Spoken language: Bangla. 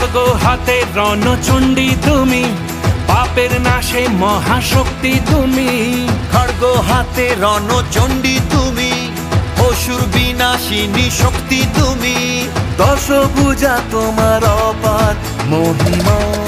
খড়গ হাতে রণচণ্ডী তুমি, পাপের নাশে মহাশক্তি তুমি। খড়গ হাতে রণচণ্ডী তুমি, অসুর বিনাশিনী শক্তি তুমি। দশভুজা তোমার অপার মহিমা।